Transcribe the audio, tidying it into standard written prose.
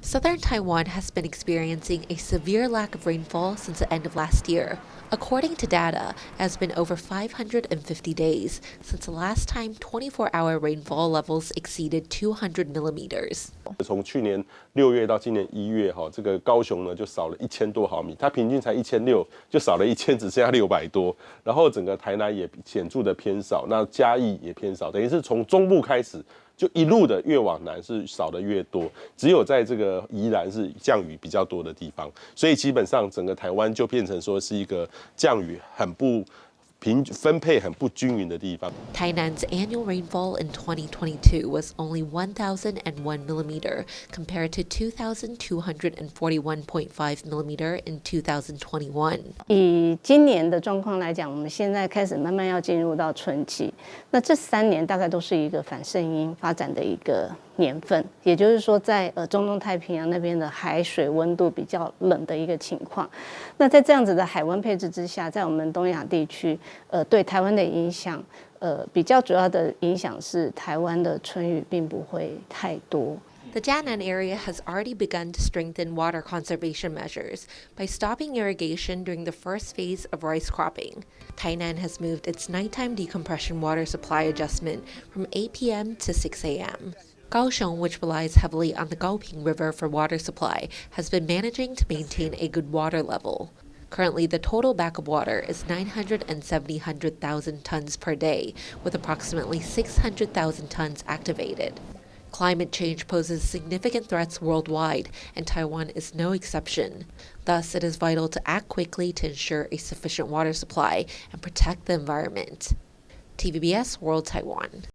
Southern Taiwan has been experiencing a severe lack of rainfall since the end of last year. According to data, it has been over 550 days since the last time 24-hour rainfall levels exceeded 200 millimeters. 从去年6月到今年1月，这个高雄呢就少了1000多毫米，它平均才1600，就少了1000，只剩下600多。然后整个台南也显著的偏少，那嘉义也偏少，等于是从中部开始。就一路的越往南是少的越多，只有在这个宜兰是降雨比较多的地方，所以基本上整个台湾就变成说是一个降雨很不分配很不均匀的地方。Tainan's annual rainfall in 2022 was only 1,001 millimeter compared to 2,241.5 millimeter in 2021. 以今年的状况来讲，我们现在开始慢慢要进入到春季，那这3年大概都是一个反圣婴发展的一个年份，也就是说在中东太平洋那边的海水温度比较冷的一个情况。那在这样子的海温配置之下，在我们东亚地区，对台湾的影响，比较主要的影响是台湾的春雨并不会太多。The Jianan area has already begun to strengthen water conservation measures by stopping irrigation during the first phase of rice cropping. Tainan has moved its nighttime decompression water supply adjustment from 8 p.m. to 6 a.m. Kaohsiung, which relies heavily on the Gaoping River for water supply, has been managing to maintain a good water level. Currently, the total backup water is 970,000 tons per day, with approximately 600,000 tons activated. Climate change poses significant threats worldwide, and Taiwan is no exception. Thus, it is vital to act quickly to ensure a sufficient water supply and protect the environment. TVBS World Taiwan.